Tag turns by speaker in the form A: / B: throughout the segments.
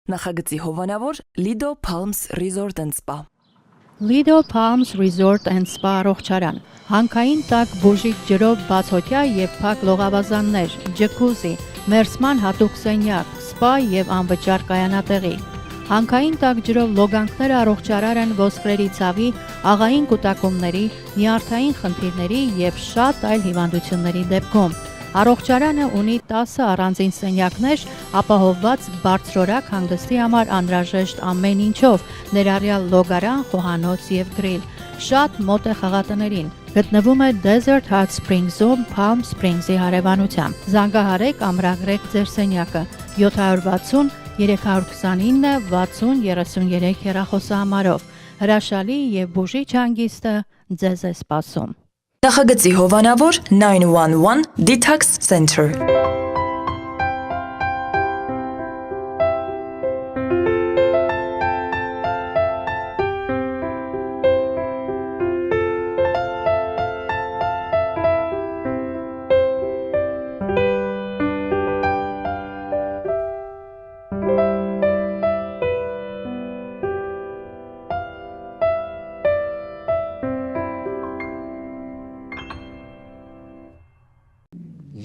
A: Նախագծի հովանավոր Lido Palms Resort and Spa
B: Lido Palms Resort and Spa առողջարան հանքային տաք բուժիչ ջրով բացօթյա եւ փակ լողավազաններ, ջկուզի, մերսման հատուկ սենյակ, սպա եւ անվճար կայանատեղի։ Հանքային տաք ջրով լոգանքները առողջարար են ոսկրերի ցավի, աղային կուտակումների, նյարդային խնդիրների եւ շատ այլ հիվանդությունների դեպքում։ Առողջարանը ունի 10 առանձին սենյակներ, ապահովված բարձրորակ հանգստի համար անհրաժեշտ ամեն ինչով, ներառյալ լոգարան, խոհանոց եւ գրիլ։ Շատ մոտ է խաղատներին։ Գտնվում է Desert Hot Springs-ում Palm Springs-ի հարևանությամբ։ Զանգահարեք ամրագրեք ձեր սենյակը 760 329 60 33 հեռախոսահամարով։ Հրաշալի եւ բուժիչ հանգիստը ձեզ է սպասում։
A: Նախագծի հովանավոր 911 Detox Center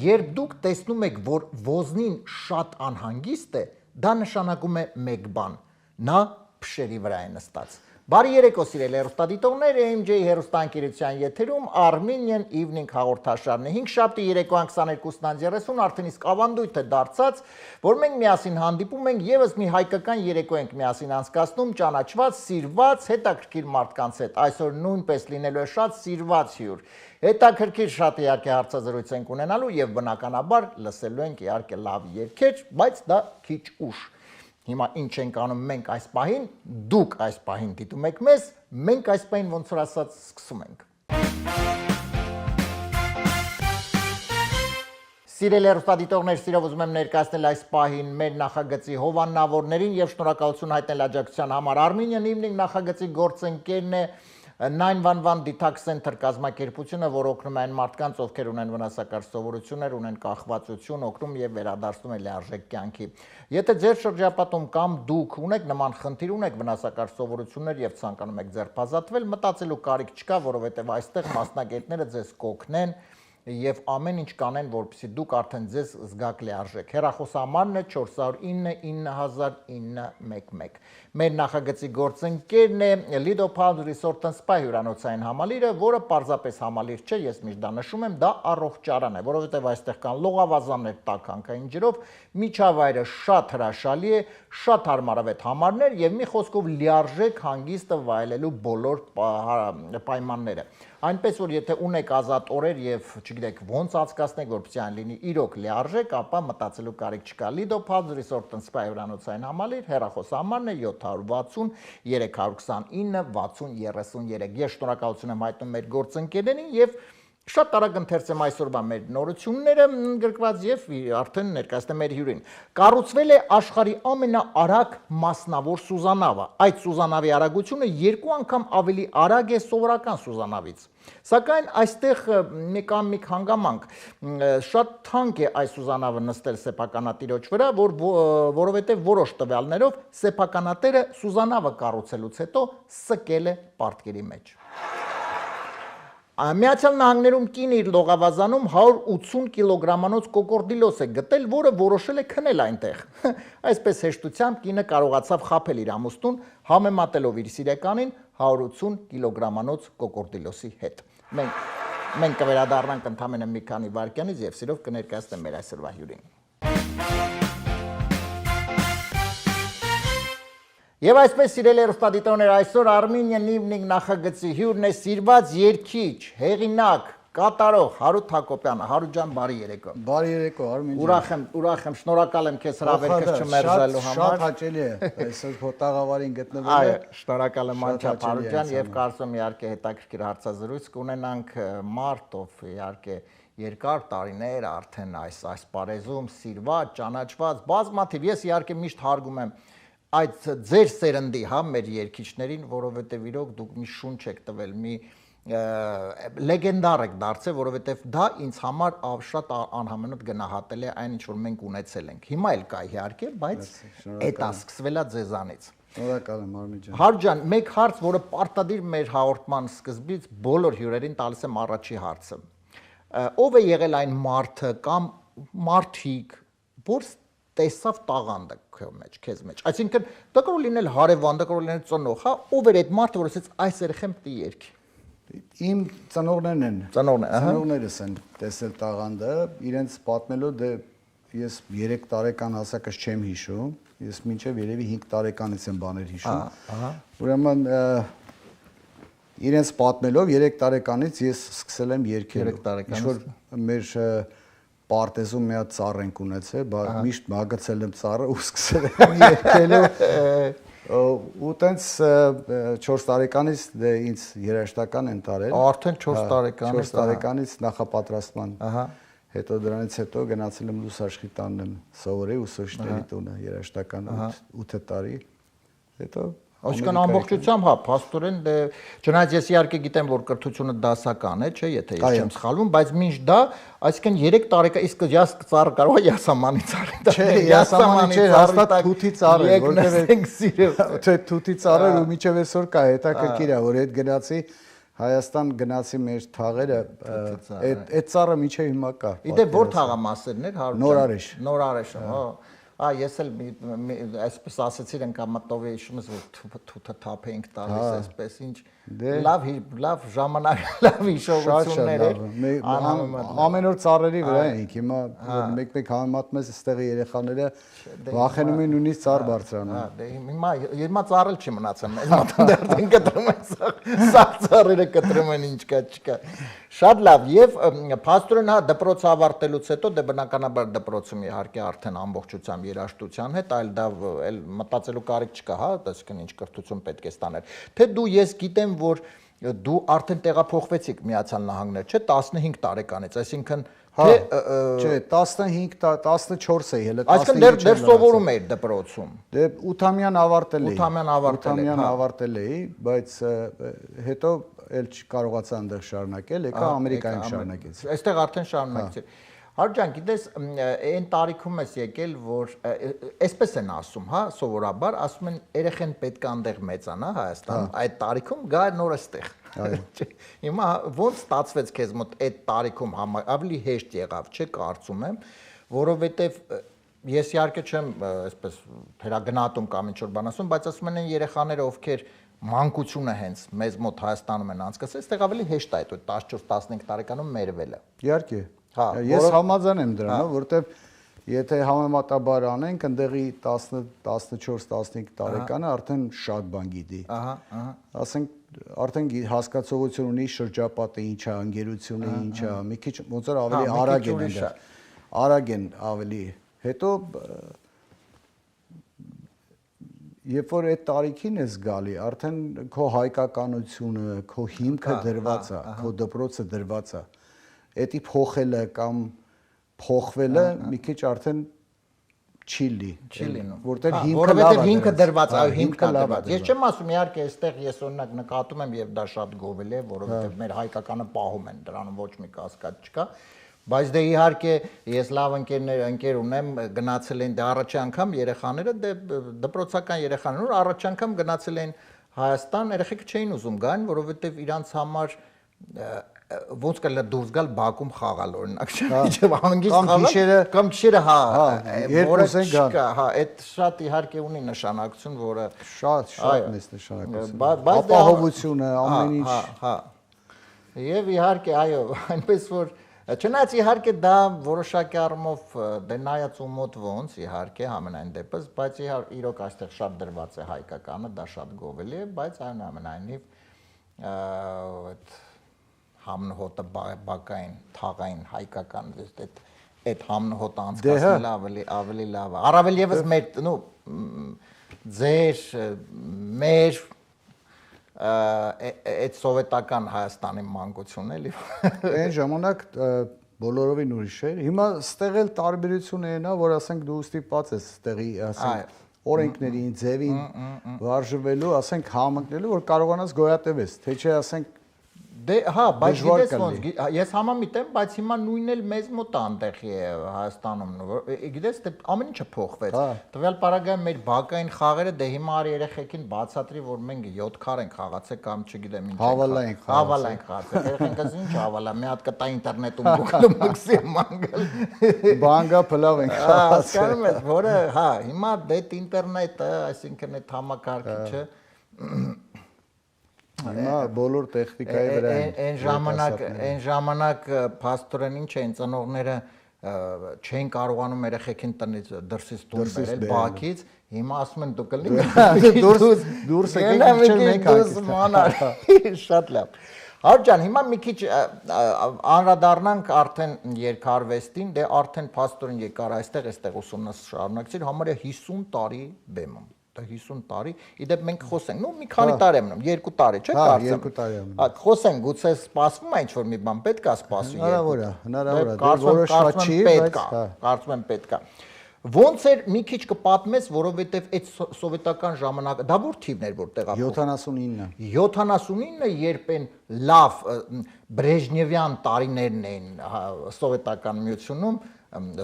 C: Երբ դուք տեսնում եք, որ ոզնին շատ անհանգիստ է, դա նշանակում է մեկ բան, նա փշերի վրա է նստած։ Բարի երեկո սիրելի հեռուստադիտողներ, AMJ հեռուստաընկերության եթերում Armenian Evening հաղորդաշարն է։ 5-շաբթի երեկոյան 22:30 արդեն իսկ ավանդույթ է դարձած, որ մենք միասին հանդիպում ենք եւս մի հայկական երեկո ենք միասին անցկացնում ճանաչված, սիրված, հետաքրքիր մարդկանց հետ։ Այսօր նույնպես լինելու է շատ սիրված հյուր։ Հետաքրքիր շատ իհարկե հարցազրույց ենք ունենալու եւ բնականաբար լսելու ենք իհարկե լավ երգեր, բայց դա քիչ ուշ։ Հիմա ինչ ենք անում մենք այս պահին, դուք այս պահին դիտում եք մեզ, մենք այս պահին ոնց որ ասած սկսում ենք։ Սիրելի հեռուստադիտողներ, սիրով ուզում եմ ներկայացնել այս պահին մեր նախագծի հովանավորներին եւ շնորհակալություն հայտնել աջակցության համար։ Armenian Evening նախագծի գործընկերն է 911 Detox Center կազմակերպությունը, որ օգնում է այն մարդկանց, ովքեր ունեն վնասակար սովորություններ, ունեն կախվածություն, օգնում եւ վերադարձնում է լիարժեք կյանքի։ Եթե ձեր շրջապատում կամ դուք ունեք նման խնդիր, ունեք վնասակար սովորություններ եւ ցանկանում եք ձերբազատվել, մտածելու կարիք չկա, որովհետեւ այստեղ մասնագետները ձեզ կօգնեն եւ ամեն ինչ կանեն, որպեսզի դուք արդեն ձեզ զգաք լիարժեք։ Հեռախոսահամարն է 409 911։ Մեր նախագծի գործընկերն է Lido Palms Resort and Spa հյուրանոցային համալիրը, որը պարզապես համալիր չէ, ես միշտ դա նշում եմ, դա առողջարան է, որովհետեւ այստեղ կան լողավազաններ տաք հանքային ջրով, միջավայրը շատ հրաշալի է, շատ հարմարավետ համարներ եւ մի խոսքով լիարժեք հանգիստը վայելելու բոլոր պայմանները։ Այնպես որ եթե ունեք ազատ օրեր եւ չգիտեք ոնց անցկացնեք, որպեսզի այն լինի իրոք լիարժեք, ապա մտածելու կարիք չկա։ Lido Palms Resort and Spa հյուրանոցային համալիր, հեռախոսահամարն է 760 329 60 33։ Ես շնորհակալություն եմ հայտնում մեր գործընկերներին եւ շատ արագ ընթերցեմ այսօրվա մեր նորությունները գրկված եւ արդեն ներկայացնեմ մեր հյուրին։ Կառուցվել է աշխարհի ամենաարագ մասնավոր սուզանավը։ Այդ սուզանավի արագությունը 2 անգամ ավելի արագ է սովորական սուզանավից։ Սակայն այստեղ մի հանգամանք, շատ թանկ է այս սուզանավը նստել սեփականատիրոջ վրա, որովհետեւ որոշ տվյալներով սեփականատերը սուզանավը կառուցելուց հետո սկել է պարտքերի մեջ։ Միացյալ Նահանգներում կին իր լողավազանում 180 կիլոգրամանոց կոկորդիլոս է գտել, որը որոշել է քնել այնտեղ։ Այսպես հեշտությամբ կինը կարողացավ խաբել իր ամուսնուն, համեմատելով իր սիրեկանին 180 կիլոգրամանոց կոկորդիլոսի հետ։ Մենք կվերադառնանք ընդամենը մի քանի վայրկյանից եւ սիրով կներկայացնեմ մեր այսօրվա հյուրին։ Եվ այսպես սիրելի հեռուստադիտողներ, այսօր Armenian Evening նախագծի հյուրն է սիրված երգիչ, հեղինակ, կատարող Հարութ Հակոբյանը։ Հարութ ջան, բարի երեկո։
D: Բարի երեկո, Արմեն ջան։
C: Ուրախ եմ, շնորհակալ եմ քեզ հրավերքս չմերժելու համար։
D: Շատ հաճելի է այսօր քո տաղավարին գտնվելը։
C: Այո, շնորհակալ եմ անչափ Հարութ ջան եւ կարծում իհարկե հետաքրքիր հարցազրույց կունենանք մարդ, ով իհարկե երկար տարիներ արդեն այս պարեզում սիրված, ճանաչված, բազմաթիվ։ Ես իհարկե միշտ հարգում եմ այդ ձեր սերնդի, հա, մեր երգիչներին, որովհետև իրոք դուք մի շունչ եք տվել, մի լեգենդար եք դարձել, որովհետև դա ինձ համար շատ անհամեմատ գնահատել է այն, ինչ որ մենք ունեցել ենք։ Հիմա էլ կա իհարկե, բայց էտա սկսվել է ձեզանից։
D: Շնորհակալ եմ Արմին ջան։
C: Հարկ ջան, մեկ հարց, որը պարտադիր մեր հաղորդման սկզբից բոլոր հյուրերին տալիս եմ առաջի հարցը։ Ով է եղել այն մարդը կամ մարդիկ, որ տեսավ տաղանդը քեզ մեջ։ Այսինքն դա կարող լինել հարևան, դա կարող լինել ծնող, հա, ով էր այդ մարդը, որ ասեց այս երեխան պիտի երգի։
D: Իմ ծնողներն են։
C: Ծնողներս
D: են տեսել տաղանդը, իրենց պատմելով դե ես 3 տարեկան հասակս չեմ հիշում, ես մինչև երևի 5 տարեկանից եմ բաներ հիշում։ Ուրեմն իրենց պատմելով 3 տարեկանից ես սկսել եմ երգել։ 3 տարեկանից։ Ինչ որ մեր պարտեզում մի հատ ծառ ենք ունեցել, միշտ մագացել եմ ծառը ու սկսել եմ երգելու։ Ու տենց 4 տարեկանից դե ինձ երաժշտական են տարել։
C: Արդեն 4 տարեկանից։
D: 4 տարեկանից նախապատրաստման։ Հետո դրանից հետո գնացել եմ Լուսաշխի տանն եմ սովորել ուսուցիչների տունը երաժշտական 8 տարի։ Հետո
C: Այսինքն ամբողջությամբ, հա, փաստորեն դե չնայած ես իհարկե գիտեմ, որ կրթությունը դասական է, չէ, եթե ես չեմ սխալվում, բայց մինչ դա, այսինքն 3 տարեկան իսկ յաս ծառը կարող է յասամանի ծառի տալ։
D: Չէ, յասամանի չէ, հաստատ թութի ծառ է, որտեղ թե թութի ծառը ու միջև այսօր կա, հետաքրքիր է, որ հետ գնացի Հայաստան գնացի մեր թաղերը, այդ ծառը միջև հիմա կա։
C: Իդեպ որ թաղամասերն էր, հարկ։
D: Նորարեշ։
C: Նորարեշ, հա։ Ես էլ այսպես ասեցիր ենք ամատովի հիշում ես, որ թութը թափ էինք տալիս, այսպես ինչ լավ ժամանակ, լավ հիշողություններ էր։
D: Ամեն օր ծառերի վրա էինք, հիմա մեկ-մեկ համեմատում ես այստեղի երեխաները վախենում են նույնիսկ ծառ բարձրանալ։
C: Հիմա ծառել չի մնացել, մեզ մատնդերդին կտրում են, սաղ ծառերը կտրում են ինչ կա չկա։ Շատ լավ, եւ փաստորեն հա դպրոց ավարտելուց հետո դե բնականաբար դպրոցում իհարկե արդեն ամբողջությամբ երաժշտության հետ, այլ դա էլ մտածելու կարիք չկա, հա, այսինքն ինչ կրթություն պետք է ստանել։ Թե դու ես գիտեմ, որ դու արդեն տեղափոխվեցիք Միացյալ Նահանգներ, չէ, 15 տարեկանից, այսինքն
D: թե չէ, 15, 14 էի, հələ 15
C: այսինքն դեռ սովորում էիր դպրոցում։
D: Դե 8-ամյան ավարտել էի։
C: 8-ամյան
D: ավարտել էի, բայց հետո էլ չկարողացա այնտեղ շարունակել, եկա Ամերիկայում շարունակեցի։
C: Այստեղ արդեն շարունակեցի։ Հարկ ջան, գիտես, այն տարիքում ես եկել, որ այսպես են ասում, հա, սովորաբար ասում են երեխան պետք է այնտեղ մեծանա Հայաստանում, այդ տարիքում գա նոր այստեղ։ Հիմա ոնց ստացվեց քեզ մոտ այդ տարիքում ավելի հեշտ եղավ, չէ, կարծում եմ, որովհետև ես իհարկե չեմ այսպես թերագնահատում կամ ինչ որ բան ասում, բայց ասում են երեխաները, ովքեր մանկությունը հենց մեզ մոտ Հայաստանում են անցկացել, այստեղ ավելի հեշտ է այդ 14-15 տարեկանում մերվելը։
D: Իհարկե։ Ես համաձայն եմ դրանով, որտեվ եթե համեմատաբար անենք, ընդեղի 10-14-15 տարեկանը արդեն շատ բան գիտի։ Ասենք արդեն հասկացողություն ունի շրջապատը ինչ է, ընկերությունը ինչ է, մի քիչ ոնց որ ավելի արագ են այնտեղ։ Արագ են ավելի։ Հետո երբ որ այդ տարիքին ես գալի, արդեն քո հայկականությունը, քո հիմքը դրված է, քո դպրոցը դրված է։ Էդի փոխելը կամ փոխվելը մի քիչ արդեն չի լինում, որտեղ
C: հիմքը դրված, այո, հիմքը դրված։ Ես չեմ ասում իհարկե այստեղ ես օրինակ նկատում եմ եւ դա շատ գովելի է, որովհետեւ մեր հայկականը պահում են, դրանում ոչ մի կասկած չկա։ Բայց դե իհարկե ես լավ ընկեր ունեմ, գնացել են դե առաջի անգամ երեխաները, դե դպրոցական երեխաներ, որ առաջի անգամ գնացել են Հայաստան, երեխեք չէին ուզում գան, որովհետեւ իրանց համար ոնց կա դուրս գալ Բաքում խաղալ օրինակ, չէ՞, հանգիստ խաղալ կամ գիշերը, հա,
D: երկուս են գան։
C: Հա, այդ շատ իհարկե ունի նշանակություն, որը
D: շատ մեծ նշանակություն։ Ապահովությունը, ամեն ինչ։
C: Հա։ Եւ իհարկե, այո, այնպես որ չնայած իհարկե դա որոշակի առումով դե նայած ու մոտ ոնց իհարկե համենայն դեպս, բայց իրոք այստեղ շատ դրված է հայկականը, դա շատ գովելի է, բայց այնուամենայնիվ այդ համնհոտը բակային, թաղային, հայկական, այդ համնհոտը անցկացնելը ավելի լավ է։ Առավել ևս մեր, ձեր, մեր այդ սովետական Հայաստանի մանկությունն էլի։
D: Այն ժամանակ բոլորովին ուրիշ էր։ Հիմա ստեղ էլ տարբերություն է նա, որ ասենք դու ստիպված ես ստեղի, ասենք օրենքներին, ձևին վարժվելու, ասենք համընկնելու, որ կարողանաս գոյատևես, թե չէ ասենք
C: Դե հա, բայց գիտես ոնց, ես համամիտ եմ, բայց հիմա նույնն էլ մեզ մոտ անտեղի է Հայաստանում, գիտես, դե ամեն ինչը փոխվեց։ Տվյալ պարագայում մեր բակային խաղերը դե հիմա արի երեխեքին բացատրի, որ մենք 7 քար ենք խաղացել կամ չգիտեմ ինչ։
D: Հավալա ենք
C: խաղացել։ Երեխեքս ինչ հավալա, մի հատ կտա ինտերնետում Google-ում մքսի մանգալ։
D: Բանգա փլավ ենք խաղացել։
C: Հասկանում ես, որը հա, հիմա դե ինտերնետը, այսինքն այդ համակարգիչը
D: Հիմա բոլոր տեխնիկայի վրա
C: այն ժամանակ փաստորեն ինչ էին ծնողները չեն կարողանում երեխեքին տնից դրսից տուն բերել բակից, հիմա ասում են դու կլինի
D: դուրս եկեք մենք
C: մանար շատ լավ Հարկ ջան, հիմա մի քիչ անդրադառնանք արդեն երկարվեստին, դե արդեն փաստորեն եկար այստեղ ուսումնաս շարունակեցիր, համարյա 50 տարի բեմում։ Դա 50 տարի, իդեպ մենք խոսենք, մի քանի տարի եմ մնում, 2 տարի, չէ՞ կարծեմ։
D: 2 տարի եմ մնում։
C: Խոսենք, գուցե սպասվում է ինչ-որ մի բան պետք է սպասվի։
D: Հնարավոր է, որոշված չի, բայց
C: կարծում եմ պետք է։ Ոնց էր մի քիչ կպատմես, որովհետև այդ սովետական ժամանակ, դա որ թիվն էր որ տեղափոխվում։ 79-ը, երբ են լավ Բրեժնևյան տարիներն էին սովետական միությունում,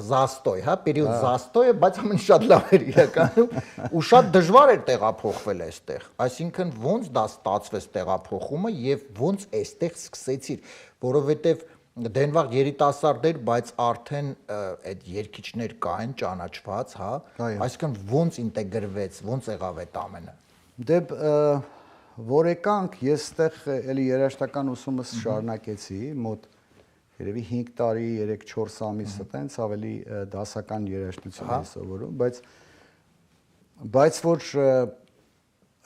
C: զաստոյ, հա, պերիոդ զաստոյը, բայց ամեն շատ լավ էր իրականում, ու շատ դժվար էր տեղափոխվել այստեղ։ Այսինքն ոնց դա ստացվեց տեղափոխումը եւ ոնց այստեղ սկսեցիր, որովհետեւ դենվաղ երիտասարդ էր, բայց արդեն այդ երգիչներ կային ճանաչված, հա, այսինքն ոնց ինտեգրվեց, ոնց եղավ այդ ամենը։
D: Դե որ եկանք, ես այդտեղ էլի երաժշտական ուսումս շարունակեցի, մոտ երևի 5 տարի, 3-4 ամիս այտենց ավելի դասական երաժշտություն էի սովորում, բայց որ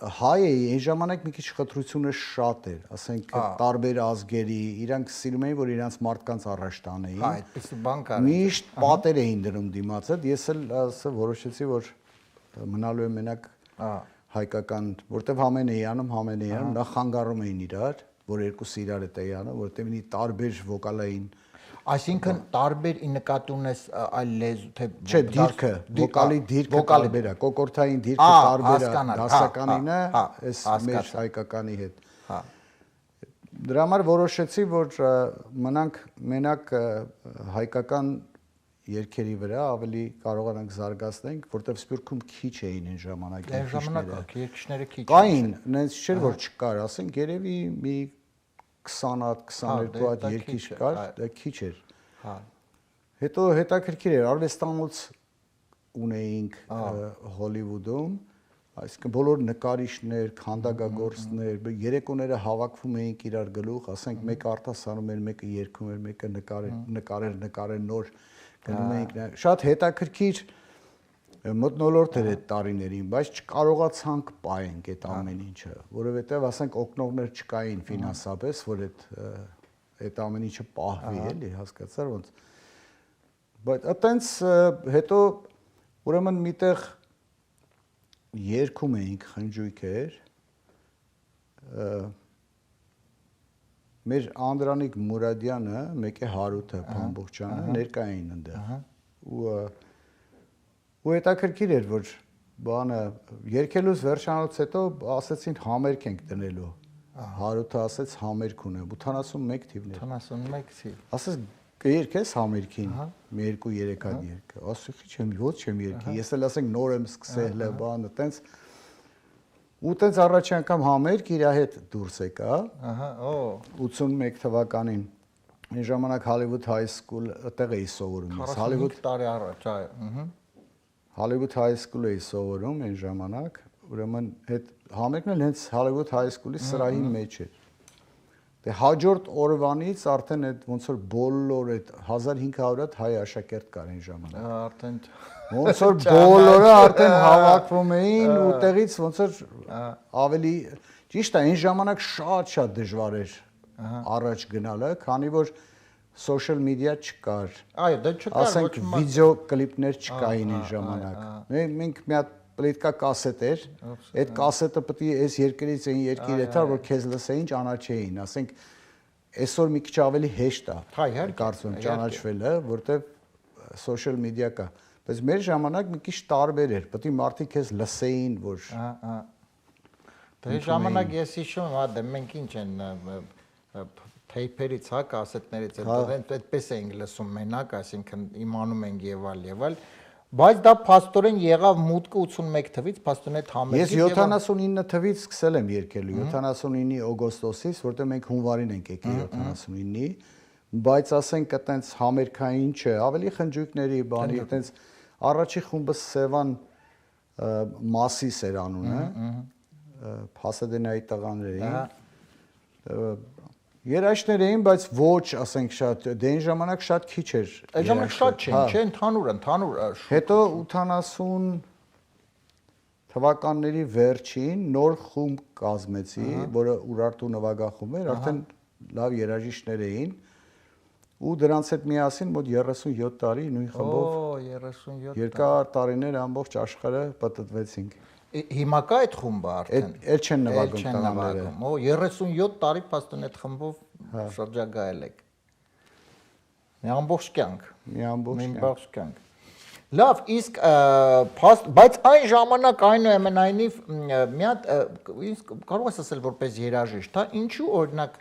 D: հայ էի, այն ժամանակ մի քիչ խտրությունը շատ էր, ասենք տարբեր ազգերի, իրանք սիրում էին, որ իրանց մարդկանց առաջ տանեին։
C: Այդպիսի բան կար։
D: Միշտ պատեր էին դնում դիմացը, ես էլ որոշեցի, որ մնալու եմ մենակ հայկական, որտեվ համեն էի անում, նախ խանգարում էին իրար, որ երկուսը իրար հետ էի անում, որտեվ ինի տարբեր վոկալային
C: Այսինքն տարբեր ի նկատի ունես այլ լեզու թե
D: չէ դիրքը վոկալի դիրքը տարբեր է կոկորթային դիրքը տարբեր է դասականինը այս մեր հայկականի հետ դրա համար որոշեցի որ մնանք մենակ հայկական երգերի վրա ավելի կարողանանք զարգացնենք որտեվ Սփյուռքում քիչ էին այն ժամանակ
C: երգիչները քիչ
D: կային նենց չէր որ չկար ասենք երևի մի 20 հատ 22 հատ երգիչ կար, դա քիչ էր։ Հա։ Հետո հետաքրքիր էր, արվեստանոց ունեինք Հոլիվուդում, այսինքն բոլոր նկարիչներ, քանդակագործներ, երեկոները հավաքվում էինք իրար գլուխ, ասենք մեկը արտասանում էր, մեկը երգում էր, մեկը նկարեր նոր գնում էինք։ Շատ հետաքրքիր մթնոլորտ էր այդ տարիներին, բայց չկարողացանք պայենք այդ ամեն ինչը, որովհետև ասենք օգնողներ չկային ֆինանսապես, որ այդ ամեն ինչը պահվի, էլի, հասկացար ոնց։ Բայց այտենց հետո ուրեմն միտեղ երգում էինք խնջույքեր, մեր Անդրանիկ Մուրադյանը, մեկ է Հարութը Փամբուխչյանը ներկա էին այնտեղ։ Ու հետաքրքիր էր, որ բանը երկելուց վերջանալուց հետո ասեցին համերգ ենք դնելու։ Հարութը ասեց համերգ ունեմ, 81 թիվն էր։
C: 81 թիվ։
D: Ասես կերկես համերգին, մի 2-3 հատ երգ։ Ասեցի չեմ, ոչ չեմ երգի։ Ես էլ ասենք նոր եմ սկսել, բանը, տենց ու տենց առաջի անգամ համերգ իր հետ դուրս եկա։
C: Ահա, օ
D: 81 թվականին։ Այն ժամանակ Hollywood High School այդտեղ էի սովորում։
C: Hollywood տարի առաջ, այո,
D: Hollywood High School էի սովորում այն ժամանակ, ուրեմն այդ համերգն էլ հենց Hollywood High School-ի սրահի մեջ էր։ Դե հաջորդ օրվանից արդեն այդ ոնց որ բոլոր այդ 1500 հատ հայ աշակերտ կար այն ժամանակ։
C: Արդեն
D: ոնց որ բոլորը արդեն հավաքվում էին ու տեղից ոնց որ ավելի ճիշտ է այն ժամանակ շատ դժվար էր առաջ գնալը, քանի որ social media չկար։
C: Այո, դա չկար,
D: ասենք վիդեո կլիպներ չկային այն ժամանակ։ Մենք մի հատ պլետկա կասետ էր, այդ կասետը պետք է այս երկրից էին երկիր եթար, որ քեզ լսեին, ճանաչեին, ասենք այսօր մի քիչ ավելի հեշտ է։ Կարծում եմ ճանաչվելը, որտեվ social media կա։ Բայց մեր ժամանակ մի քիչ տարբեր էր, պետք է մարդիկ քեզ լսեին, որ
C: Դե ժամանակ ես հիշում եմ, հա, դե մենք ինչ են թեյփերից, հա, կասետներից այդպես էինք լսում մենակ, այսինքն իմանում ենք եւ այլ, բայց դա փաստորեն եղավ մուտքը 81 թվից, փաստորեն այդ համերգից
D: Ես 79 թվից սկսել եմ երգելու, 79-ի օգոստոսից, որտեղ մենք հունվարին ենք եկել 79-ի, բայց ասենք այտենց համերգային չէ, ավելի խնջույքների բանի, այտենց առաջի խումբը Սևան Մասիս էր անունը, Փասադենայի տղաներ էին, երաժիշտներ էին, բայց ոչ, ասենք շատ, դեն ժամանակ շատ քիչ էր։
C: Այդ ժամանակ շատ չէին, չէ, ընդհանուր։
D: Հետո 80 թվականների վերջին նոր խումբ կազմեցի, որը Ուրարտու նվագախումբ էր, արդեն լավ երաժիշտներ էին, ու դրանց հետ միասին մոտ 37 տարի նույն խմբով։
C: 37
D: երկար տարիներ ամբողջ աշխարհը պատտվեցինք։
C: Հիմա կա այդ խումբը արդեն։
D: Էլ չեն նվագում տղաները։
C: 37 տարի փաստորեն այդ խմբով շրջագայել եք։ Մի ամբողջ կյանք։ Լավ, իսկ բայց այն ժամանակ այնուամենայնիվ մի հատ կարող ես ասել որպես երաժիշտ, հա, ինչու օրինակ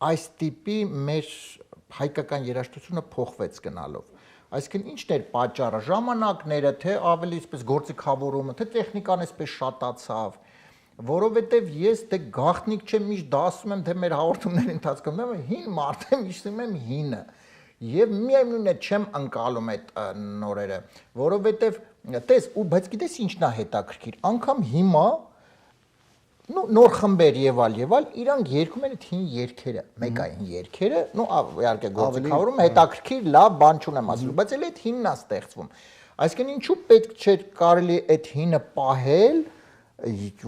C: այս տիպի մեր հայկական երաժշտությունը փոխվեց գնալով։ Այսինքն ինչն էր պատճառը, ժամանակները, թե ավելի այսպես գործիքավորումը, թե տեխնիկան այսպես շատացավ, որովհետև ես դե գաղտնիք չեմ միշտ դա ասում եմ, թե մեր հաղորդումների ընթացքում եմ հին մարդ եմ, իշտում եմ հինը։ Եվ միևնույն է չեմ ընկալում այդ նորերը, որովհետև տես, ու բայց գիտես ինչն է հետաքրքիր, անգամ հիմա նոր խմբեր եւ այլ, իրանք երգում են այդ հին երգերը, մեկային երգերը, իհարկե գործիքավորում հետաքրքիր լավ բան չունեմ ասելու, բայց էլ այդ հինն է ստեղծվում։ Այսինքն ինչու պետք չէր կարելի այդ հինը պահել,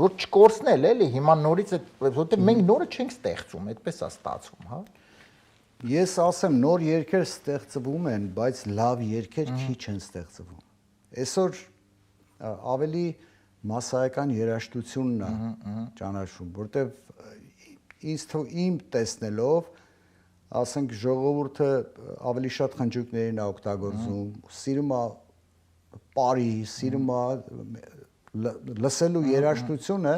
C: որ չկորցնել, էլի, հիմա նորից որտեղ մենք նորը չենք ստեղծում, այդպես է ստացվում, հա։
D: Ես ասեմ նոր երգեր ստեղծվում են, բայց լավ երգեր քիչ են ստեղծվում։ Այսօր ավելի մասսայական երաժշտությունն է ճանաչվում, որտեվ իմ տեսնելով, ասենք ժողովուրդը ավելի շատ խնջույքներին է օգտագործում, սիրում է պարի, սիրում է լսելու երաժշտությունը,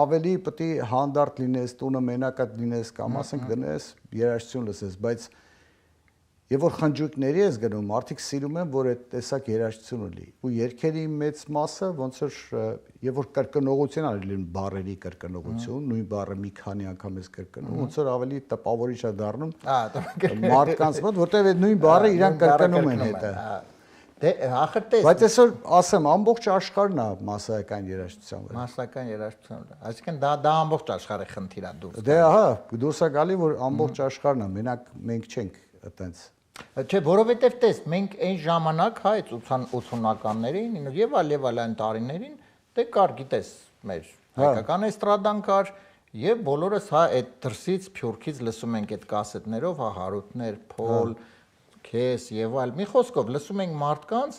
D: ավելի պետք է հանդարտ լինես, տունը մենակատ լինես կամ ասենք դնես երաժշտություն լսես, բայց եւ որ խնջույքների ես գնում, մարդիկ սիրում են, որ այդ տեսակ երաժշտություն ունի։ Ու երգերի մեծ մասը ոնց որ եւ որ կրկնողություն արել բառերի կրկնողություն, նույն բառը մի քանի անգամ ես կրկնում, ոնց որ ավելի տպավորիչ է դառնում մարդկանց մոտ, որտեւ այդ նույն բառը իրանք կրկնում են հետը։
C: Դե ախր տես։
D: Բայց այսօր ասեմ ամբողջ աշխարհն է մասսայական երաժշտության վրա։
C: Մասսայական երաժշտության վրա։ Այսինքն դա ամբողջ աշխարհի խնդիր է դուրս։
D: Դե ահա, դուրս է գալի, որ ամբողջ աշխարհն է, մենակ մենք չենք այտենց։
C: Չէ, որովհետև տես, մենք այն ժամանակ, հա, այդ 80-ականներին եւ այլ այն տարիներին, դե կար, գիտես, մեր հայկական էստրադան կար եւ բոլորս հա այդ դրսից Փյուրքից լսում ենք այդ կասետներով, հա, Հարութներ, Փոլ, Քես եւ այլ։ Մի խոսքով լսում ենք մարդկանց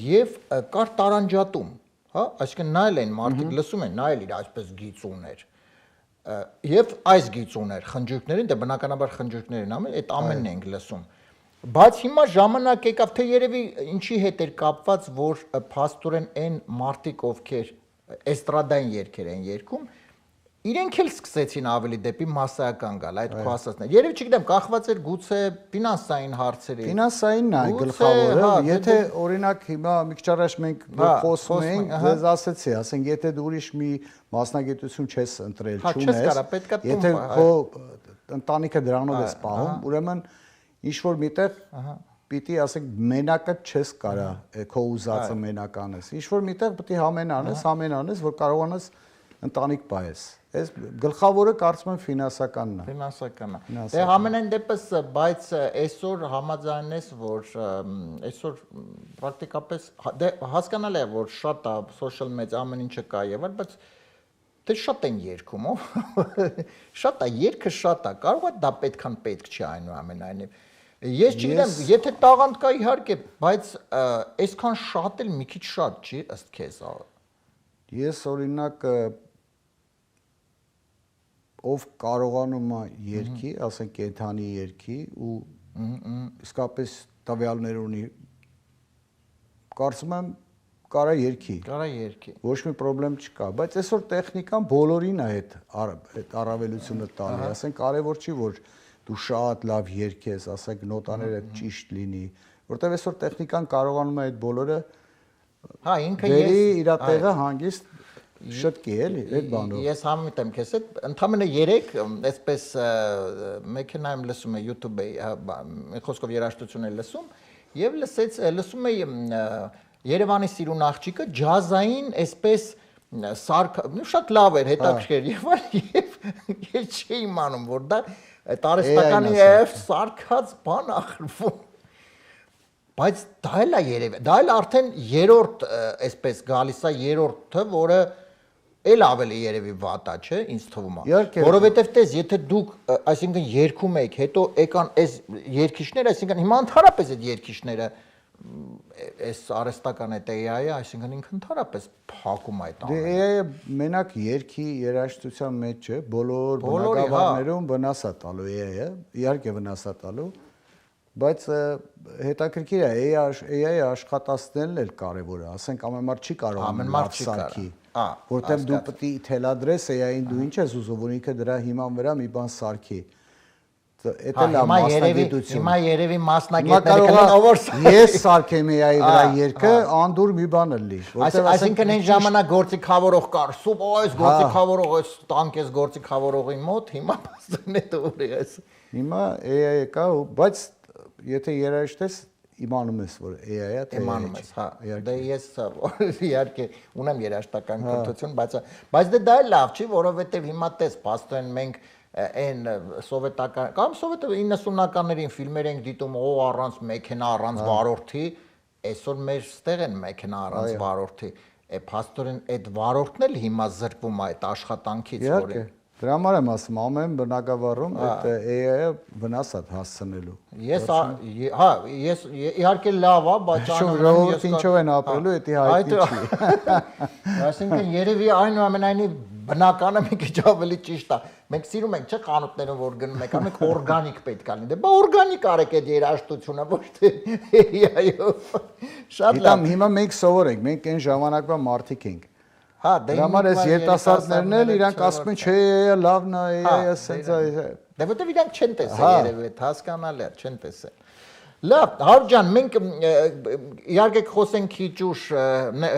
C: եւ կար տարանջատում, հա, այսինքն նայել են մարդիկ լսում են, նայել իր այսպես գիծուներ։ Եվ այս գիծուներ, խնջույքներին, դե բնականաբար խնջույքներին այդ ամենն ենք լսում։ Բայց հիմա ժամանակ եկավ, թե երևի ինչի հետ էր կապված, որ փաստորեն այն մարդիկ, ովքեր էստրադային երգեր են երգում, իրենք էլ սկսեցին ավելի դեպի մասսայական գալ, այդ քո ասածներ։ Երևի չգիտեմ, կախված էր գուցե ֆինանսային հարցերի։
D: Ֆինանսայինն է գլխավորը, եթե օրինակ հիմա մի քիչ առաջ մենք խոսում ենք, ձեզ ասեցի, ասենք եթե դու ուրիշ մի մասնագիտություն չես ընտրել, չունես, եթե քո ընտանիքը դրանով ես պահում, ուրեմն ինչ որ միտեղ պիտի ասենք մենակը չես կարա քո ուզածը մենակ անես։ Ինչ որ միտեղ պետք է ամեն անես, որ կարողանաս ընտանիք պահես։ Այս գլխավորը կարծում եմ ֆինանսականն է։
C: Ֆինանսականն է։ Դե ամենայն դեպս, բայց այսօր համաձայնես, որ այսօր պրակտիկապես դե հասկանալի է, որ շատ է սոցիալ մեդիա ամեն ինչը կա եւ այլ, բայց դե շատ են երգում, շատ է, երգը շատ է, կարող է դա պետք չի այնուամենայնիվ։ Ես չգիտեմ, եթե տաղանդ կա իհարկե, բայց այսքան շատ էլ մի քիչ շատ չի ըստ քեզ։
D: Ես օրինակ ով կարողանում է երգի, ասենք կենդանի երգի ու իսկապես տվյալներ ունի, կարծում եմ կարա երկի։
C: Կարա երկի։
D: Ոչ մի խնդրեմ չկա, բայց այսօր տեխնիկան բոլորին է այդ առավելությունը տալի, ասենք կարևոր չի որ դու շատ լավ երկես, ասենք նոտաները ճիշտ լինի, որտեղ այսօր տեխնիկան կարողանում է այդ բոլորը
C: հա ինքը
D: դերի իր տեղը հանգիստ շտկի էլի այդ բանով։
C: Ես համիտ եմ քեզ հետ, ընդամենը 3 այսպես մեքենայում լսում է YouTube-ի խոսքով երաժշտություն է լսում եւ լսում է Երևանի սիրուն աղջիկը ջազային այսպես սարք շատ լավ էր հետաքրքիր եւ ես չի իմանում որ դա տարեստականի եւ սարքած բան ախրվում բայց դա էլ է երևի դա էլ արդեն երրորդ այսպես գալիս է երրորդը որը էլ ավելի երևի վատա չէ ինձ թվում է որովհետեւ տես եթե դուք այսինքն երգում եք հետո եկան այս երգիչները այսինքն հիմա ընդհանրապես այդ երգիչները այս արհեստական այդ AI-ը այսինքն ինքը ընդհանրապես փակում այդ ամենը
D: դե AI-ը մենակ երգի երաժշտության մեջ չէ բոլոր բնագավառներում վնաս է տալու AI-ը իհարկե վնաս է տալու բայց հետաքրքիր է AI-ը աշխատացնելն էլ կարևոր է ասենք ամեն մարդ չի կարող լավ սարքի որտեղ դու պետք է թելադրես AI-ին դու ինչ ես ուզում որ ինքը դրա հիման վրա մի բան սարքի Դա լավ մասնագիտություն։
C: Հիմա երևի մասնագետները կնան որ
D: ես սարքեմ AI-ի վրա երգը անդուր մի բան էլի,
C: որտեղ այսինքն այն ժամանակ գործիքավորող կար, սուպ այս գործիքավորող, այս տանկես գործիքավորողի մոտ, հիմա բացն է դուրս էս։
D: Հիմա AI-ը կա, բայց եթե երաժշտես իմանում ես որ AI-ը թե
C: իմանում ես, հա։ Դե ես իհարկե ունեմ երաժշտական կրթություն, բայց դա էլ լավ չի, որովհետև հիմա տես, փաստորեն մենք այն սովետական կամ սովետը 90-ականներին ֆիլմեր ենք դիտում օ առանց մեքենա առանց վարորդի այսօր մեր ստեղ են մեքենա առանց վարորդի փաստորեն այդ վարորդն էլ հիմա զրկվում է այդ աշխատանքից
D: որը դրա համար եմ ասում ամեն բնակավարում այդ AI-ը վնաս է հասցնելու
C: ես իհարկե լավ է բայց
D: անունով ինչով են ապրելու դա հայտնի չի
C: այսինքն երևի այնուամենայնիվ բնականը մի քիչ ավելի ճիշտ է մենք սիրում ենք չէ խանութներում որ գնում եք մենք օրգանիկ պետք է լինի դե բա օրգանիկ արեք այդ երաժշտությունը ոչ թե AI-ով շատ լավ
D: հիմա մենք սովոր ենք մենք այն ժամանակվա մարդիկ ենք
C: հա դե
D: համար այս երիտասարդներն էլ իրանք ասում են չէ լավն է AI-ը սենց է
C: դե որտեվ իրանք չեն տեսել երևի հասկանալի է չեն տեսել Լավ, Հարություն ջան, մենք իհարկե խոսենք քիչ ուշ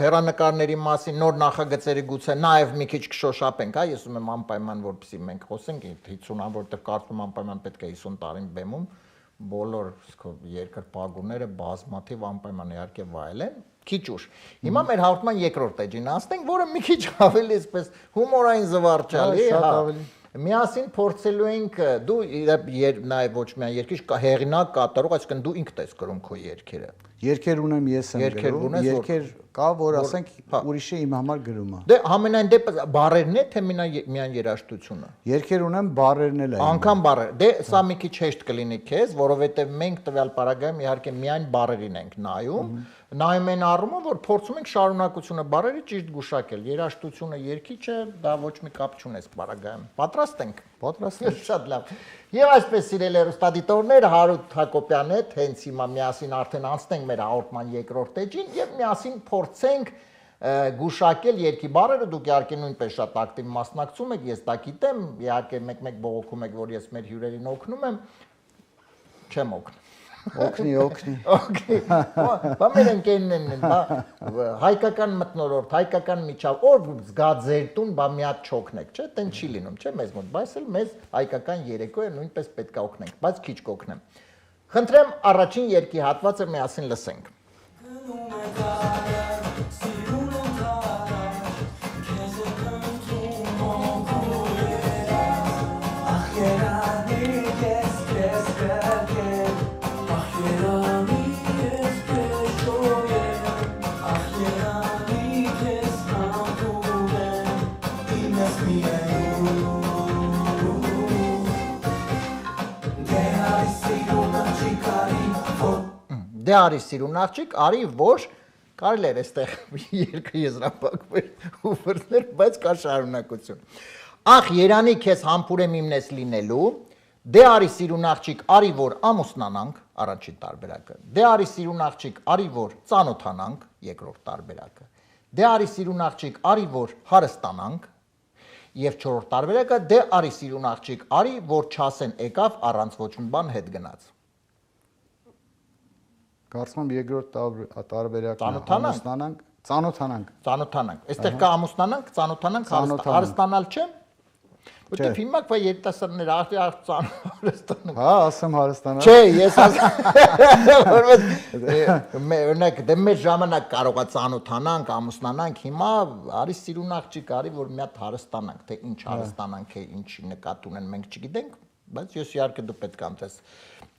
C: հեռանկարների մասին, նոր նախագծերի գուցե նաև մի քիչ կշոշափենք, հա, ես ուզում եմ անպայման որպեսզի մենք խոսենք 50-ան, որտեղ կարծում անպայման պետք է 50 տարին բեմում բոլոր երկրպագուները բազմաթիվ անպայման իհարկե վայել են, քիչ ուշ։ Հիմա մեր հաղորդման երկրորդ էջին անցնենք, որը մի քիչ ավելի այսպես հումորային զվարճալի է, հա։ Միասին փորձելու ենք դու նաև ոչ միայն երկիչ հեղինակ կատարող, այսինքն դու ինքդ ես գրում քո երգերը։
D: Երգեր ունեմ ես եմ գրում, երգեր կա, որ ասենք ուրիշը իմ համար գրում է։
C: Դե ամենայն դեպս բառերն է թե միայն երաժշտությունը։
D: Երգեր ունեմ, բառերն էլ են։
C: Անկամ բառեր։ Դե սա մի քիչ հեշտ կլինի քեզ, որովհետև մենք տվյալ պարագայում իհարկե միայն բառերին ենք նայում։ Նայում են առումը, որ փորձում ենք շարունակությունը բառերի ճիշտ գուշակել։ Երաժշտությունը երգիչը դա ոչ մի կապ չունես պարագայում։ Պատրաստ ենք։
D: Պատրաստ ենք։
C: Շատ լավ։ Եվ այսպես սիրելի հեռուստադիտողներ, Հարութ Հակոբյանն հետ հենց հիմա միասին արդեն անցնենք մեր հաղորդման երկրորդ էջին եւ միասին փորձենք գուշակել երգի բառերը, դուք իհարկե նույնպես շատ ակտիվ մասնակցում եք, ես դա գիտեմ, իհարկե մեկ-մեկ բողոքում եք, որ ես մեր հյուրերին օգնում եմ, չեմ օգնում։
D: Օգնի։
C: Բա մեր ընկերներն են, բա հայկական մթնոլորտ, հայկական միջավ, օր զգա ձեր տուն, բա մի հատ չօգնեք, չէ՞, տեն չի լինում, չէ՞ մեզ մոտ, բայց էլ մեզ հայկական երեկո է, նույնպես պետք է օգնենք, բայց քիչ կօգնեմ։ Խնդրեմ առաջին երգի հատվածը միասին լսենք։ Դե արի սիրուն աղջիկ, արի որ կարելի էր այստեղ երկը եզրափակվել ու վրտներ, բայց կա շարունակություն։ Ախ երանի քեզ համբուրեմ իմնես լինելու, դե արի սիրուն աղջիկ, արի որ ամուսնանանք, առաջին տարբերակը։ Դե արի սիրուն աղջիկ, արի որ ծանոթանանք, երկրորդ տարբերակը։ Դե արի սիրուն աղջիկ, արի որ հարստանանք, եւ չորրորդ տարբերակը դե արի սիրուն աղջիկ, արի որ չասեն եկավ առանց ոչ մի բան հետ գնաց։
D: Կարծում եմ երկրորդ տարբերակն
C: Ծանոթանանք։
D: ծանոթանանք։
C: Այստեղ կա ամուսնանանք, ծանոթանանք, հարստանալ չէ։ Որտեւ հիմա կա երիտասարդները հարստանում։
D: Հա, ասեմ հարստանալ։
C: Չէ, ես օրինակ դե մեր ժամանակ կարողա ծանոթանանք, ամուսնանանք, հիմա արի սիրուն աղջիկ, արի որ մի հատ հարստանանք, թե ինչ հարստանանք է, ինչ նկատ ունեն, մենք չգիտենք, բայց ես իհարկե դու պետք է անտես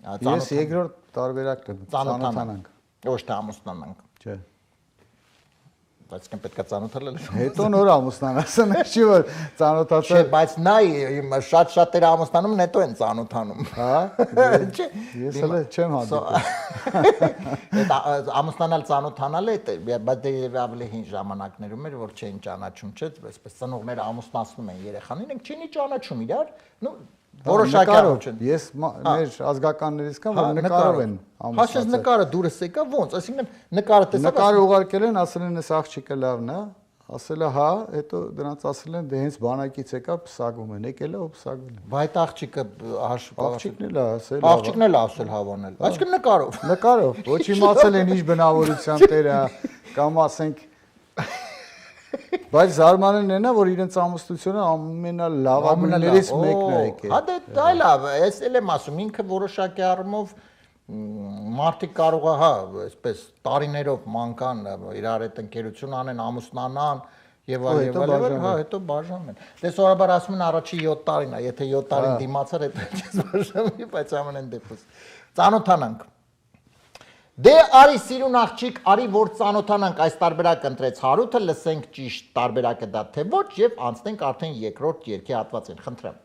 D: Ես երկրորդ տարբերակն եմ, ծանոթանանք։
C: Ոչ թե ամուսնանանք։
D: Չէ։
C: Բայց կան պետք է ծանոթանալ։
D: Հետո նոր ամուսնանացն է, չի որ ծանոթացել։
C: Չէ, բայց նայ շատ-շատերը ամուսնանում են, հետո են ծանոթանում։
D: Հա։
C: Չէ։
D: Ես հələ չեմ հանդիպել։
C: Այդ ամուսնանալ ծանոթանալ է, բայց դե ավելի հին ժամանակներում էր, որ չէին ճանաչում, չէ՞, այսպես ծնողները ամուսնացնում են երեխանին, ենք չի ճանաչում իրար, նու որոշակի չեն։
D: Ես մեր ազգականներից կան, որ նկարով են ամուսնացել։
C: Հաշես նկարը դուրս եկա, ոնց, այսինքն նկարը տեսա։
D: Նկարը ուղարկել են, ասել են, այս աղջիկը լավն է, ասել է հա, հետո դրանց ասել են, դե հենց բանակից եկա, փսակում են, եկել է ու փսակվել են։
C: Բայց աղջիկը
D: Աղջիկն էլ է ասել։
C: Աղջիկն էլ ասել հավանել։ Այսինքն նկարով։
D: Նկարով, ոչ իմացել են ինչ բնավորության տերը, կամ ասենք Բայց զարմանալին է նա, որ իրենց ամուսնությունը ամենալավագույններից մեկն է եկել։
C: Հա դե լավ, ես էլ եմ ասում, ինքը որոշակի առումով մարդիկ կարող է, հա, այսպես տարիներով մանկան իրար հետ ընկերություն անեն, ամուսնանան եւ այլն, հա, հետո բաժանեն։ Դե սովորաբար ասում են առաջի 7 տարին է, եթե 7 տարին դիմացար, հետո չես բաժանի, բայց ամենայն դեպս ծանոթանանք։ Դե արի սիրուն աղջիկ, արի որ ծանոթանանք, այս տարբերակը ընտրեց Հարութը, լսենք ճիշտ տարբերակը դա թե ոչ եւ անցնենք արդեն երկրորդ երգի հատվածին, խնդրեմ։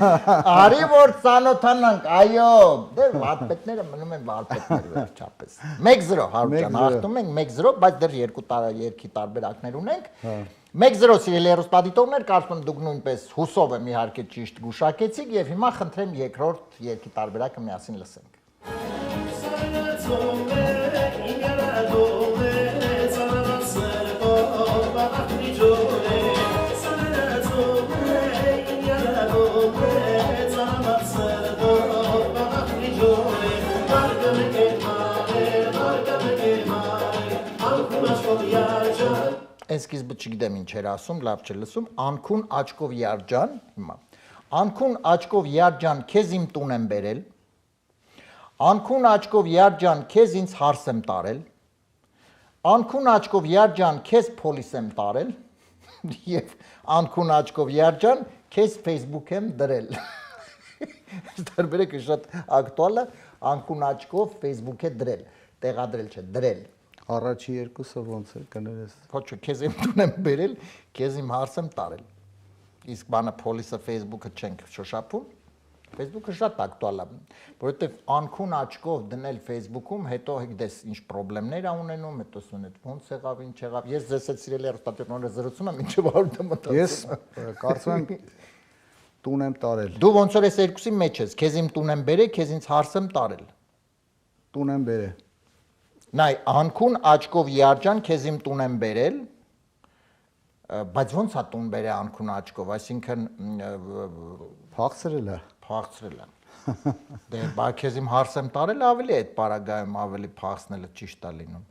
C: Արի որ ծանոթանանք, այո, դե վարպետները մնում են վարպետներ վերջապես։ 1-0 Հարություն, հաղթում ենք 1-0, բայց դեռ երկի տարբերակներ ունենք։ 1-0 սիրելի հեռուստադիտողներ, կարծում եմ դուք նույնպես հուսով եմ իհարկե ճիշտ գուշակեցիք եւ հիմա խնդրեմ երկրորդ երկի տարբերակը միասին լսենք։ Այս սկիզբը չգիտեմ ինչ էր ասում, լավ չլսում, անքուն աչկով Յարջան, հիմա։ Անքուն աչկով Յարջան, քեզ իմ տուն եմ բերել։ Անքուն աչկով Յարջան, քեզ ինձ հարս եմ տարել։ Անքուն աչկով Յարջան, քեզ փոլիս եմ տարել։ Եվ անքուն աչկով Յարջան, քեզ Facebook եմ դրել։ Տարբերակը շատ ակտուալ է, անքուն աչկով Facebook է դրել, տեղադրել չէ, դրել։
D: Առաջի երկուսը ոնց է կներես։
C: Ոչ, քեզ իմ տուն եմ բերել, քեզ իմ հարս եմ տարել։ Իսկ բանը փոլիսը Facebook-ը չենք շոշափում։ Facebook-ը շատ ակտուալ է, որովհետև անքուն աչկով դնել Facebook-ում, հետո գիտես ինչ խնդիրներ ա ունենում, հետո ասում են ոնց եղավ, ինչ եղավ։ Ես ձեզ հետ սիրելի հեռուստատիտողները զրուցում եմ, ինչը վարդը մտածում։
D: Ես կարծում եմ տուն եմ տարել։
C: Դու ոնց որ այս երկուսի մեջ ես, քեզ իմ տուն եմ բերել, քեզ ինձ հարս եմ տարել։
D: Տուն եմ բերել։
C: Նայ, անքուն աչկով Յարջան, քեզ իմ տուն եմ բերել, բայց ոնց է տուն բերել անքուն աչկով, այսինքն
D: փախցրել է։
C: Փախցրել է։ Դե բա քեզ իմ հարս եմ տարել, ավելի այդ պարագայում ավելի փախցնելը ճիշտ է լինում։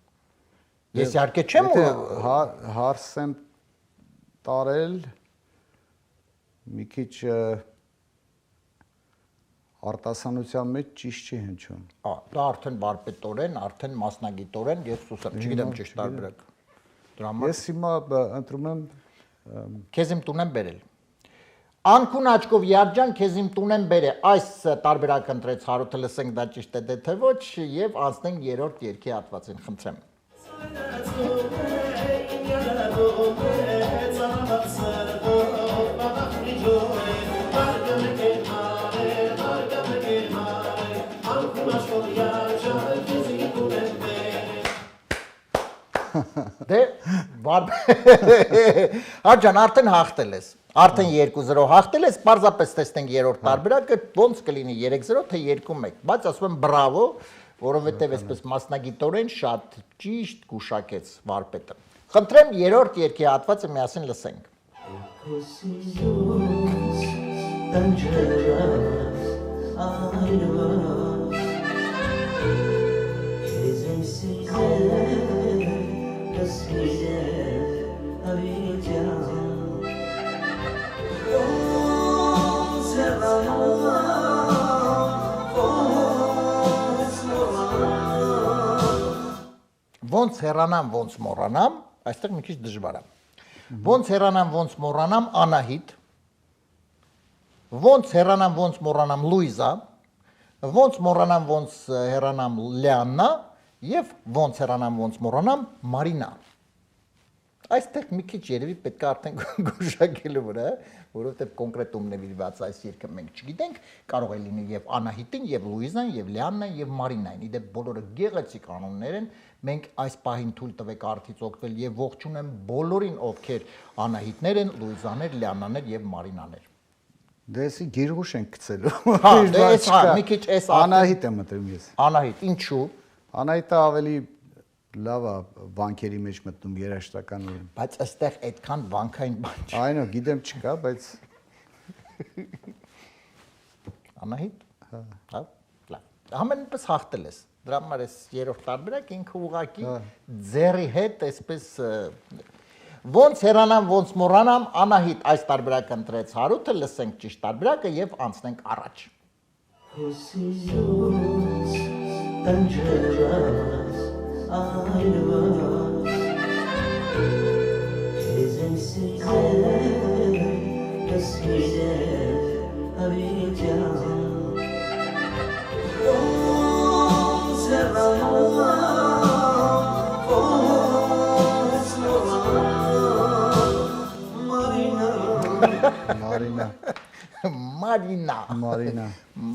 C: Ես իհարկե չեմ
D: հարս եմ տարել մի քիչ արտասանության մեջ ճիշտ չի հնչում։
C: Դա արդեն վարպետորեն, արդեն մասնագիտորեն ես սուսեմ, չգիտեմ ճիշտ տարբերակ։ Դրա համար
D: ես հիմա ընտրում եմ
C: քեզ իմ տուն եմ բերել։ Անքուն աչկով Յարջան, քեզ իմ տուն եմ բերել։ Այս տարբերակը ընտրեց Հարութը, լսենք դա ճիշտ է թե ոչ եւ անցնենք երրորդ երգի հատվածին, խնդրեմ։ Աջան, արդեն հաղթել ես։ Արդեն 2-0 հաղթել ես, պարզապես տեսնենք երրորդ տարբերակը ոնց կլինի 3-0 թե 2-1, բայց ասում եմ բրավո, որովհետև այսպես մասնագիտորեն շատ ճիշտ գուշակեց վարպետը։ Խնդրեմ երրորդ երգի հատվածը միասին լսենք։ Ոնց հեռանամ, ոնց մոռանամ, այստեղ մի քիչ դժվար է։ Ոնց հեռանամ, ոնց մոռանամ Անահիտ, ոնց հեռանամ, ոնց մոռանամ Լուիզա, ոնց մոռանամ, ոնց հեռանամ Լեաննա եւ ոնց հեռանամ, ոնց մոռանամ Մարինա։ Այստեղ մի քիչ երևի պետք է արդեն գուշակելու վրա, որովհետեւ կոնկրետ ում նվիրված այս երգը մենք չգիտենք, կարող է լինի եւ Անահիտին, եւ Լուիզան, եւ Լեաննան, եւ Մարինային։ Իդեպ բոլորը գեղեցիկ անուններ են, մենք այս պահին թույլ տվեք արդից օգտվել եւ ողջունեմ բոլորին, ովքեր Անահիտներ են, Լուիզաներ, Լեաննաներ եւ Մարինաներ։
D: Դեսի գիրգուշ են գցելու։
C: Հա, դες մի քիչ էս
D: Անահիտ եմ մտնում ես։
C: Անահիտ, ինչու։
D: Անահիտը ավելի լավ է բանկերի մեջ մտնում երաժշտական ուրին։
C: Բայց այստեղ այդքան բանկային բան չի։
D: Այնո, գիտեմ չկա, բայց
C: Անահիտ։ Հա, լավ։ Ամենպես հաղթել ես։ Դրա համար էս երրորդ տարբերակ ինքը ուղակի ձեռի հետ այսպես ոնց հեռանամ, ոնց մոռանամ Անահիտ այս տարբերակը ընտրեց Հարութը, լսենք ճիշտ տարբերակը եւ անցնենք առաջ։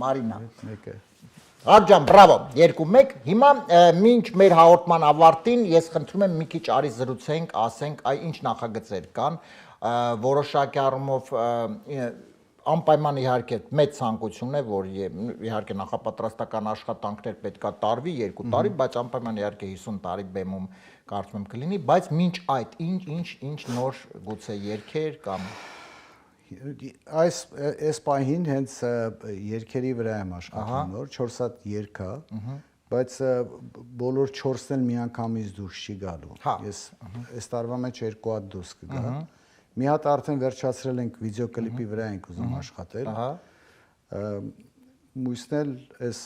C: Մարինա։ Աջան, բրավո, 2-1, հիմա մինչ մեր հաղորդման ավարտին ես խնդրում եմ մի քիչ արի զրուցենք, ասենք, այ ինչ նախագծեր կան, որոշակի առումով անպայման իհարկե մեծ ցանկություն է, որ իհարկե նախապատրաստական աշխատանքներ պետքա տարվի 2 տարի, բայց անպայման իհարկե 50 տարի բեմում կարծում եմ կլինի, բայց մինչ այդ ինչ նոր գուցե երգեր կամ
D: այս պահին հենց երգերի վրա եմ աշխատում նոր 4 հատ երգ է, բայց բոլոր 4-ն էլ միանգամից դուրս չի գալու։ Ես այս տարվա մեջ 2 հատ դուրս կգա։ Մի հատ արդեն վերջացրել ենք վիդեոկլիպի վրա ենք ուզում աշխատել։ Մյուսն էլ այս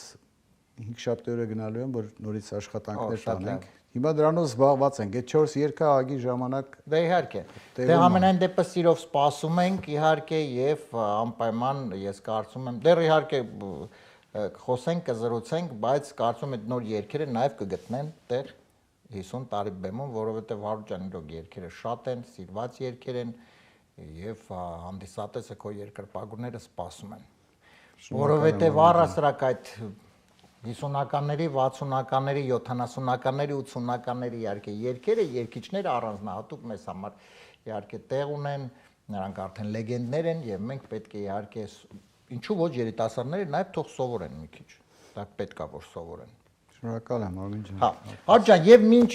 D: 5 շաբթի օրը գնալու եմ, որ նորից աշխատանքներ տանենք։ Հիմա դրանով զբաղված ենք։ Այդ 4 երգը ագի ժամանակ
C: Դե իհարկե։ Դե ամենայն դեպս սիրով սպասում ենք իհարկե եւ անպայման ես կարծում եմ դեռ իհարկե խոսենք, կզրուցենք, բայց կարծում եմ այդ նոր երգերը նաեւ կգտնեն դեռ 50 տարի բեմում, որովհետեւ Հարութ իրոք երգերը շատ են, սիրված երգեր են եւ հանդիսատեսը քո երկրպագուները սպասում են։ Որովհետեւ առասրակ այդ 50-ականների, 60-ականների, 70-ականների, 80-ականների իհարկե երգերը, երգիչները առանձնահատուկ մեզ համար իհարկե տեղ ունեն, նրանք արդեն լեգենդներ են եւ մենք պետք է իհարկե ինչու ոչ երիտասարդները նաեւ թող սովորեն մի քիչ։ Դա պետք է որ սովորեն։
D: Շնորհակալ եմ Արմին ջան։
C: Հա, Աջան, եւ մինչ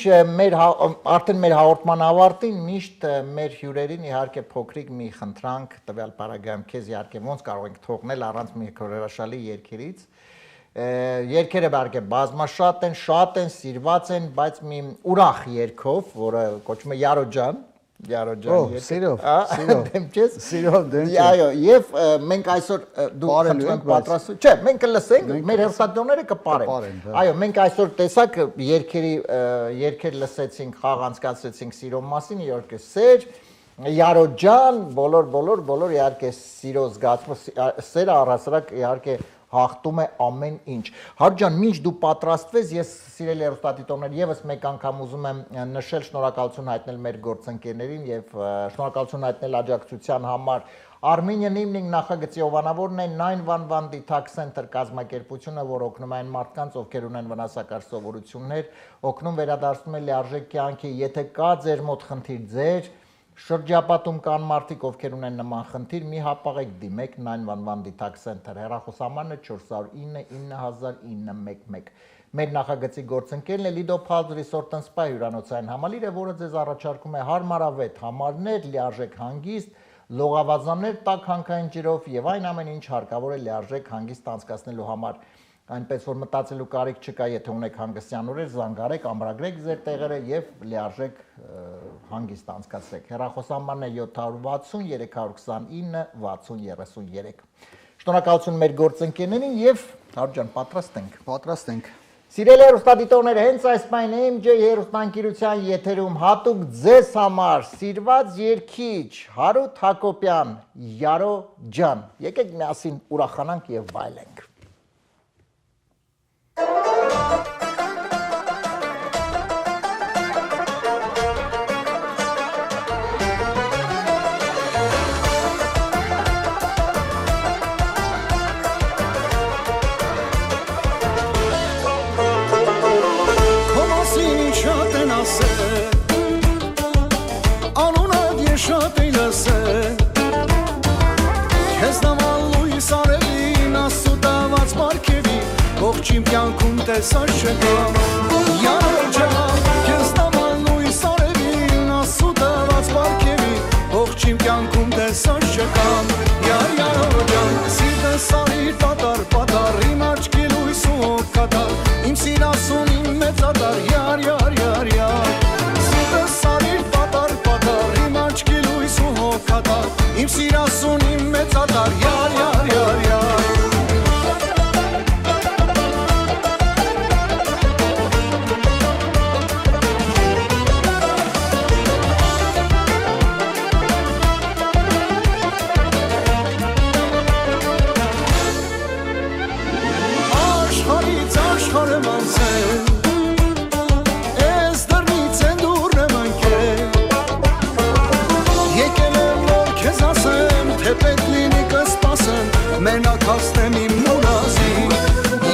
C: արդեն մեր հաղորդման ավարտին միշտ մեր հյուրերին իհարկե փոքրիկ մի խնդրանք տվյալ պարագայում քեզ իհարկե ոնց կարող ենք թողնել առանց մի հրաշալի երգերից։ Երգերը իհարկե բազմաշատ են, սիրված են, բայց մի ուրախ երգով, որը կոչվում է Յարո ջան
D: Սիրով,
C: դեմ չես։
D: Սիրով դեմ չես։
C: Այո, եւ մենք այսօր դու խնդրում պատրաստվում։ Չէ, մենք կլսենք, մեր հերթադոները կպարեն։ Այո, մենք այսօր տեսակ երգեր լսեցինք, խաղ անցկացրեցինք սիրո մասին, իհարկե սեր, Յարո ջան, բոլոր իհարկե սիրո զգացումը, սերը առասարակ իհարկե հաղթում է ամեն ինչ։ Հարութ ջան, մինչ դու պատրաստվես, ես սիրելի հեռուստադիտողներ եւս մեկ անգամ ուզում եմ նշել շնորհակալություն հայտնել մեր գործընկերներին եւ շնորհակալություն հայտնել աջակցության համար Armenian Evening նախագծի ովանավորն է 911 Detox Center կազմակերպությունը, որ օգնում է այն մարդկանց, ովքեր ունեն վնասակար սովորություններ, օգնում վերադարձնում է լիարժեք կյանքի, եթե կա ձեր մոտ խնդիր ձեր շրջապատում կան մարդիկ, ովքեր ունեն նման խնդիր, մի հապաղեք դիմեք 911 Detox Center, հեռախոսահամարն է 409 900911։ Մեր նախագծի գործընկերն է Lido Palms Resort and Spa հյուրանոցային համալիրը, որը ձեզ առաջարկում է հարմարավետ համարներ, լիարժեք հանգիստ, լողավազաններ տաք հանքային ջրով եւ այն ամեն ինչ հարկավոր է լիարժեք հանգիստ անցկացնելու համար։ Այնպես որ մտածելու կարիք չկա, եթե ունեք հանգստյան օրեր, զանգարեք, ամրագրեք ձեր տեղերը եւ լիարժեք հանգիստ անցկացրեք։ Հեռախոսահամարն է 760 329 6033։ Շնորհակալություն մեր գործընկերներին եւ Հարություն ջան, պատրաստ ենք։
D: Պատրաստ ենք։
C: Սիրելի հեռուստադիտողներ, հենց այս պայն MJ հեռուստաընկերության եթերում հատուկ ձեզ համար սիրված երգիչ Հարութ Հակոբյան, Յարո ջան, եկեք միասին ուրախանանք եւ վայելենք։
E: Չիմպյանքում տեսար չկամ Յարո ջան, քեզ նման լույս արևին ասուտված պարգևի Ող չիմպյանքում տեսար չկամ Յարո ջան, սիրտս արիր պատար իմ աչքի լույս ու հոգատար Իմ սիրասունին մեծատար յար Սիրտս արիր պատար իմ աչքի լույս ու հոգատար Իմ սիրասունին մեծատար յար Հասնեմ իմ մուրազին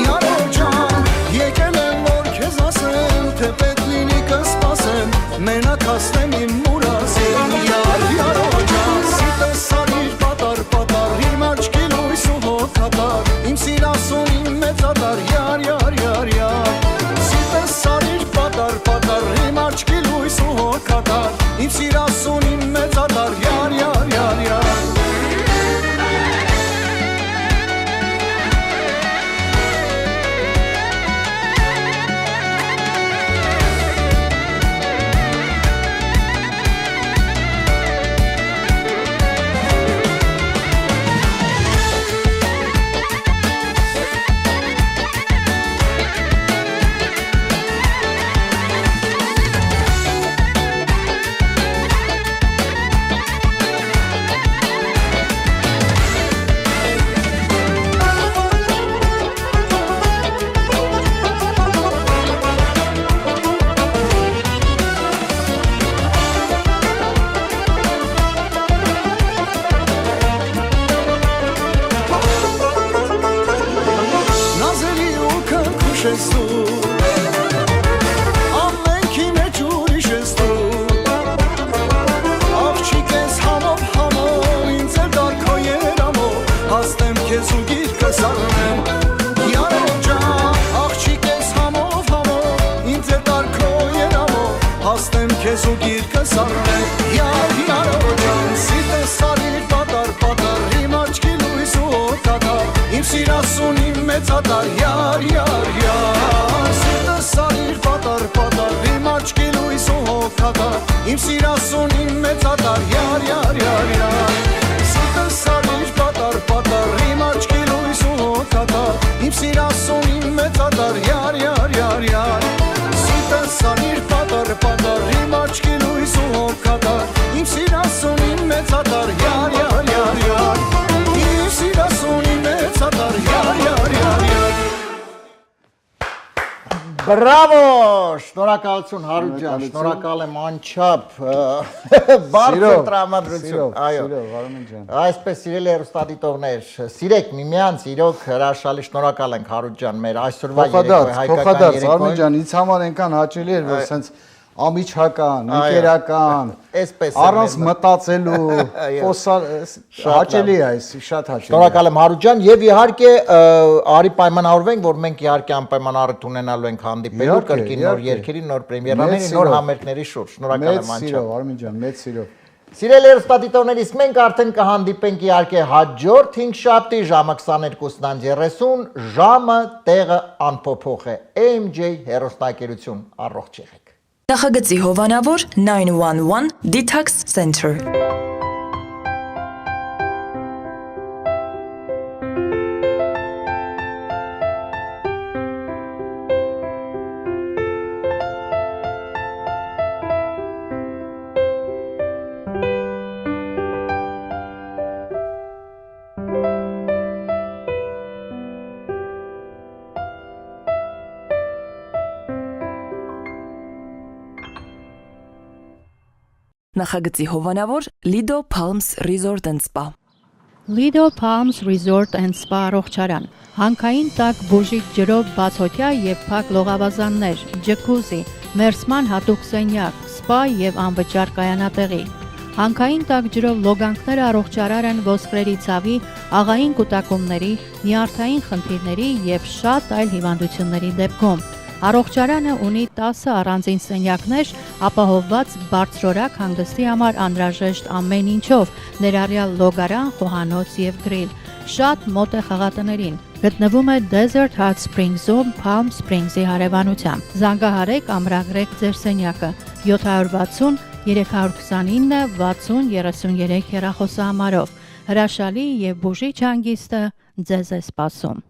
E: Յարո ջան, եկել եմ որ քեզ ասեմ Թե պետք լինի կսպասեմ Մենակ հասնեմ իմ մուրազին Յարո ջան, սիրտս արիր պատար Իմ աչքի լույս ու հոգատար Իմ սիրասունին մեծատար Յար Սիրտս արիր պատար Իմ աչքի լույս ու հոգատար Իմ սիրասունին մեծատար Յար Քեզ ու գիրկս առնեմ Յարո ջան, սիրտս արիր պատար Իմ աչքի լույս ու հոգատար Իմ սիրասունին մեծատար Յար Սիրտս արիր պատար Իմ աչքի լույս ու հոգատար Իմ սիրասունին մեծատար Յար Սիրտս արիր պատար Իմ աչքի լույս ու հոգատար Իմ սիրասունին մեծատար Յար Սիրտս արիր պատար Իմ աչքի լույս ու հոգատար Իմ սիրասունին մեծատար Յար Իմ սիրասունին մեծատար Յար
C: Բրավո, շնորհակալություն Հարութ ջան, շնորհակալ եմ անչափ բարձր տրամադրություն, այո։
D: Վարդան ջան։
C: Այսպես սիրելի հեռուստադիտողներ, սիրեք միմյանց, իրոք հրաշալի շնորհակալ ենք Հարութ ջան, մեր այսօրվա
D: Փոխադարձ, Արմեն ջան, ինձ համար այնքան հաճելի էր, որ սենց ամիջական, ընկերական, առանց մտածելու, հաճելի է այս, շատ հաճելի է։
C: Շնորհակալ եմ Հարութ ջան եւ իհարկե արի պայմանավորվենք, որ մենք իհարկե անպայման առիթ ունենալու ենք հանդիպելու կրկին նոր երգերի, նոր պրեմիերաների, նոր համերգների շուրջ։ Շնորհակալ եմ անչափ։
D: Մեծ սիրով, Արմեն ջան, մեծ սիրով։
C: Սիրելի հեռուստադիտողներ, իսկ մենք արդեն կհանդիպենք իհարկե հաջորդ 5 շաբթի ժամը 22:30, ժամը տեղը անփոփոխ է։ AMJ հեռուստակերություն, առողջ եղեք։
A: Նախագծի հովանավոր 911 Detox Center։ Նախագծի հովանավոր Lido Palms Resort and Spa։
B: Lido Palms Resort and Spa առողջարան։ Հանքային տաք բուժիչ ջրով բացօթյա եւ փակ լողավազաններ, ջկուզի, մերսման հատուկ սենյակ, սպա եւ անվճար կայանատեղի։ Հանքային տաք ջրով լոգանքները առողջարար են ոսկրերի ցավի, աղային կուտակումների, նյարդային խնդիրների եւ շատ այլ հիվանդությունների դեպքում։ Առողջարանը ունի 10 առանձին սենյակներ, ապահովված բարձրորակ հանգստի համար անհրաժեշտ ամեն ինչով, ներառյալ լոգարան, խոհանոց եւ գրիլ։ Շատ մոտ է խաղատներին։ Գտնվում է Desert Hot Springs-ում Palm Springs-ի հարևանությամբ։ Զանգահարեք, ամրագրեք ձեր սենյակը 760 329 60 33 հեռախոսահամարով։ Հրաշալի եւ բուժիչ հանգիստը ձեզ է սպասում։